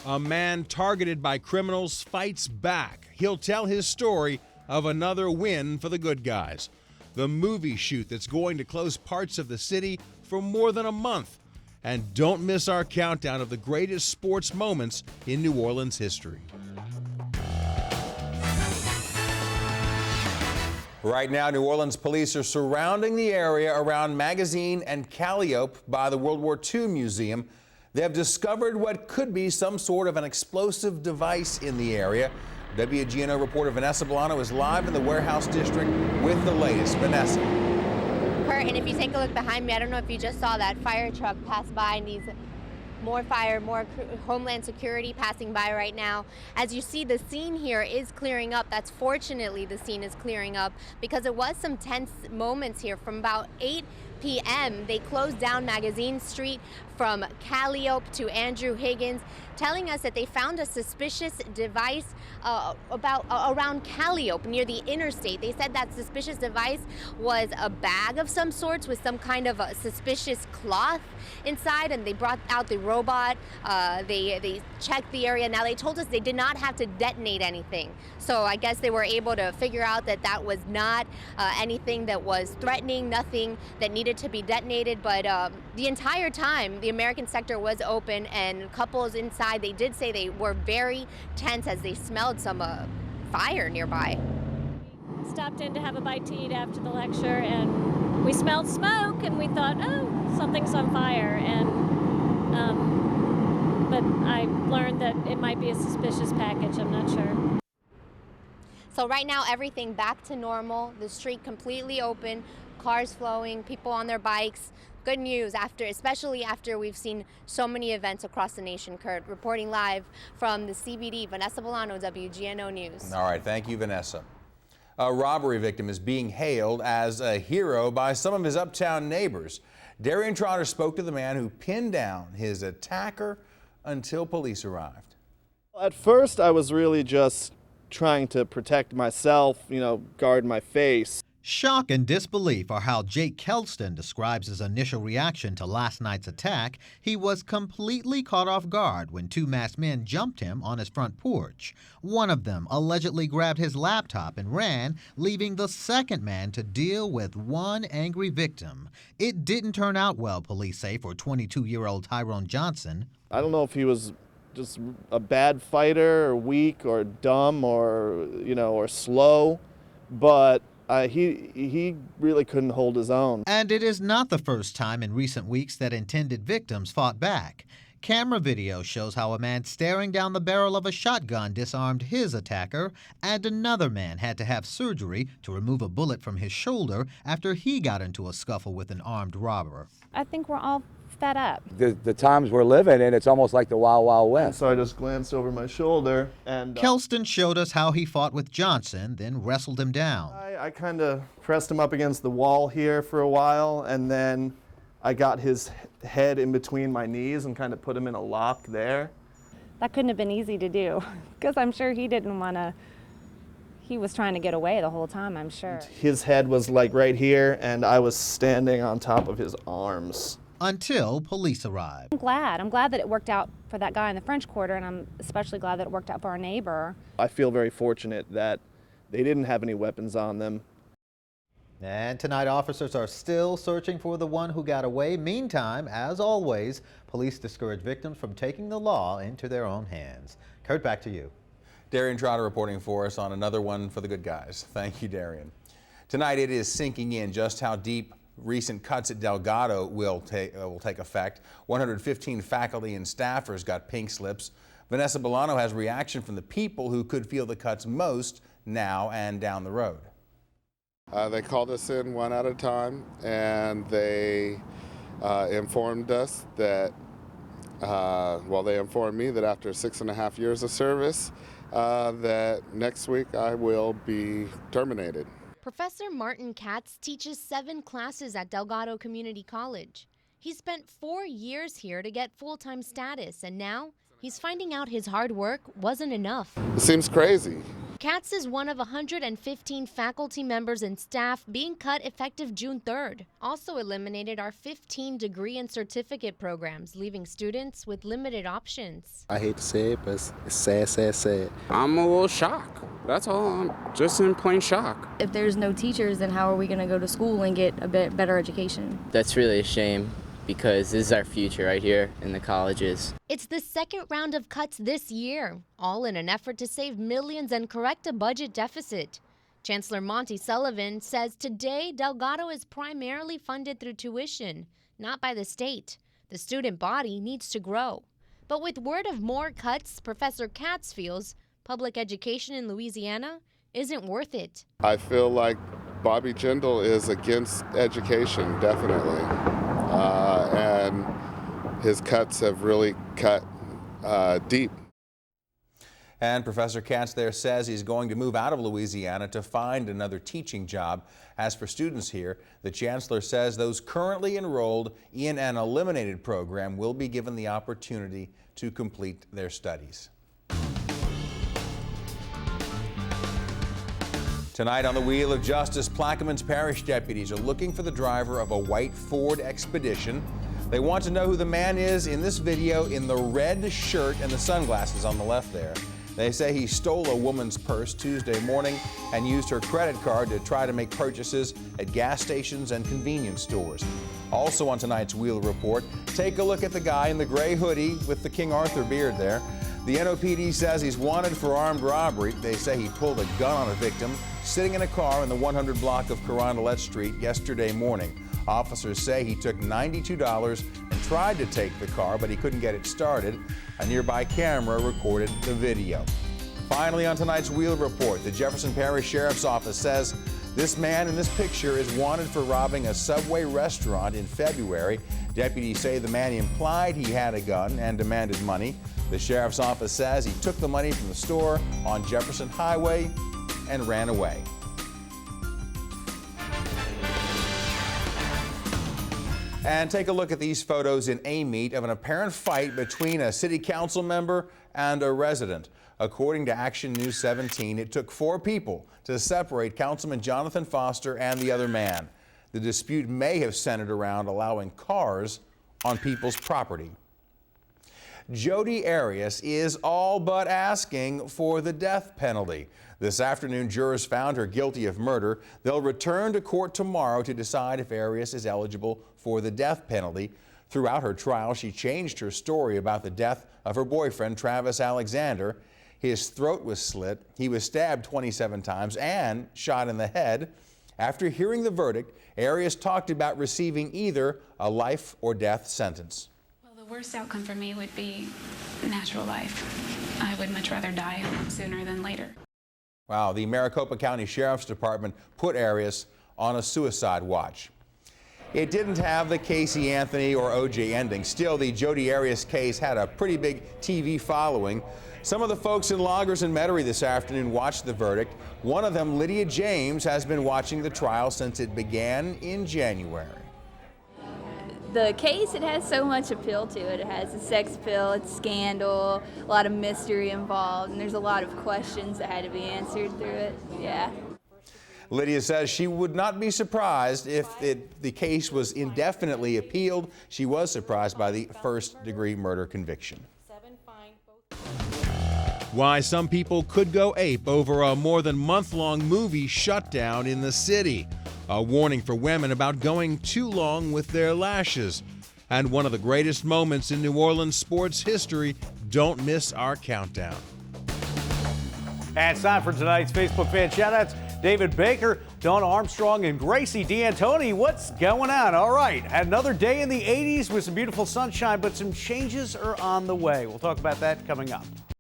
A man targeted by criminals fights back. He'll tell his story of another win for the good guys. The movie shoot that's going to close parts of the city for more than a month. And don't miss our countdown of the greatest sports moments in New Orleans history. Right now, New Orleans police are surrounding the area around Magazine and Calliope by the World War II Museum. They have discovered what could be some sort of an explosive device in the area. WGNO reporter Vanessa Bolano is live in the Warehouse District with the latest. Vanessa. Kurt, and if you take a look behind me, I don't know if you just saw that fire truck pass by, and these more fire, more Homeland Security passing by right now. As you see, the scene here is clearing up. That's fortunately the scene is clearing up because it was some tense moments here from about 8 p.m. They closed down Magazine Street from Calliope to Andrew Higgins, telling us that they found a suspicious device around Calliope near the interstate. They said that suspicious device was a bag of some sorts with some kind of a suspicious cloth inside, and they brought out the robot. They checked the area. Now they told us they did not have to detonate anything. So I guess they were able to figure out that that was not anything that was threatening, nothing that needed to be detonated. But the entire time, the American sector was open, and couples inside, they did say they were very tense as they smelled some fire nearby. Stopped in to have a bite to eat after the lecture, and we smelled smoke, and we thought, oh, something's on fire. And but I learned that it might be a suspicious package. I'm not sure. So right now, everything back to normal. The street completely open, cars flowing, people on their bikes. Good news, especially after we've seen so many events across the nation. Kurt, reporting live from the CBD, Vanessa Bolano, WGNO News. All right, thank you, Vanessa. A robbery victim is being hailed as a hero by some of his uptown neighbors. Darian Trotter spoke to the man who pinned down his attacker until police arrived. At first, I was really just trying to protect myself, guard my face. Shock and disbelief are how Jake Kelston describes his initial reaction to last night's attack. He was completely caught off guard when two masked men jumped him on his front porch. One of them allegedly grabbed his laptop and ran, leaving the second man to deal with one angry victim. It didn't turn out well, police say, for 22-year-old Tyrone Johnson. I don't know if he was just a bad fighter or weak or dumb or, or slow, but he really couldn't hold his own. And it is not the first time in recent weeks that intended victims fought back. Camera video shows how a man staring down the barrel of a shotgun disarmed his attacker, and another man had to have surgery to remove a bullet from his shoulder after he got into a scuffle with an armed robber. I think we're all fed up. The times we're living in, it's almost like the Wild Wild West. So I just glanced over my shoulder and... Kelston showed us how he fought with Johnson, then wrestled him down. I kind of pressed him up against the wall here for a while, and then I got his head in between my knees and kind of put him in a lock there. That couldn't have been easy to do, because I'm sure he didn't want to... He was trying to get away the whole time, I'm sure. His head was like right here, and I was standing on top of his arms. Until police arrived. I'm glad that it worked out for that guy in the French Quarter, and I'm especially glad that it worked out for our neighbor. I feel very fortunate that they didn't have any weapons on them. And tonight, officers are still searching for the one who got away. Meantime, as always, police discourage victims from taking the law into their own hands. Kurt, back to you. Darian Trotter reporting for us on another one for the good guys. Thank you, Darian. Tonight, it is sinking in just how deep recent cuts at Delgado will take effect. 115 faculty and staffers got pink slips. Vanessa Bolano has reaction from the people who could feel the cuts most now and down the road. They called us in one at a time, and they informed us that, they informed me that after 6.5 years of service, that next week I will be terminated. Professor Martin Katz teaches 7 classes at Delgado Community College. He spent 4 years here to get full-time status, and now he's finding out his hard work wasn't enough. It seems crazy. Katz is one of 115 faculty members and staff being cut effective June 3rd. Also eliminated are 15 degree and certificate programs, leaving students with limited options. I hate to say it, but it's sad, sad, sad. I'm a little shocked. That's all. I'm just in plain shock. If there's no teachers, then how are we going to go to school and get a bit better education? That's really a shame, because this is our future right here in the colleges. It's the second round of cuts this year, all in an effort to save millions and correct a budget deficit. Chancellor Monty Sullivan says today Delgado is primarily funded through tuition, not by the state. The student body needs to grow. But with word of more cuts, Professor Katz feels public education in Louisiana isn't worth it. I feel like Bobby Jindal is against education, definitely. And his cuts have really cut deep. And Professor Katz there says he's going to move out of Louisiana to find another teaching job. As for students here, the chancellor says those currently enrolled in an eliminated program will be given the opportunity to complete their studies. Tonight on the Wheel of Justice, Plaquemines Parish deputies are looking for the driver of a white Ford Expedition. They want to know who the man is in this video in the red shirt and the sunglasses on the left there. They say he stole a woman's purse Tuesday morning and used her credit card to try to make purchases at gas stations and convenience stores. Also on tonight's Wheel Report, take a look at the guy in the gray hoodie with the King Arthur beard there. The NOPD says he's wanted for armed robbery. They say he pulled a gun on a victim sitting in a car in the 100 block of Carondelet Street yesterday morning. Officers say he took $92 and tried to take the car, but he couldn't get it started. A nearby camera recorded the video. Finally, on tonight's Wheel Report, the Jefferson Parish Sheriff's Office says this man in this picture is wanted for robbing a Subway restaurant in February. Deputies say the man implied he had a gun and demanded money. The Sheriff's Office says he took the money from the store on Jefferson Highway and ran away. And take a look at these photos in Amite of an apparent fight between a city council member and a resident. According to Action News 17, it took 4 people to separate Councilman Jonathan Foster and the other man. The dispute may have centered around allowing cars on people's property. Jodi Arias is all but asking for the death penalty. This afternoon, jurors found her guilty of murder. They'll return to court tomorrow to decide if Arias is eligible for the death penalty. Throughout her trial, she changed her story about the death of her boyfriend, Travis Alexander. His throat was slit, he was stabbed 27 times and shot in the head. After hearing the verdict, Arias talked about receiving either a life or death sentence. The worst outcome for me would be natural life. I would much rather die sooner than later. Wow, the Maricopa County Sheriff's Department put Arias on a suicide watch. It didn't have the Casey Anthony or OJ ending. Still, the Jodi Arias case had a pretty big TV following. Some of the folks in Loggers and Metairie this afternoon watched the verdict. One of them, Lydia James, has been watching the trial since it began in January. The case, it has so much appeal to it. It has a sex appeal, it's scandal, a lot of mystery involved, and there's a lot of questions that had to be answered through it. Yeah. Lydia says she would not be surprised if the case was indefinitely appealed. She was surprised by the first-degree murder conviction. Why some people could go ape over a more than month-long movie shutdown in the city. A warning for women about going too long with their lashes. And one of the greatest moments in New Orleans sports history. Don't miss our countdown. And it's time for tonight's Facebook fan shoutouts. David Baker, Dawn Armstrong, and Gracie D'Antoni. What's going on? All right, had another day in the 80s with some beautiful sunshine, but some changes are on the way. We'll talk about that coming up.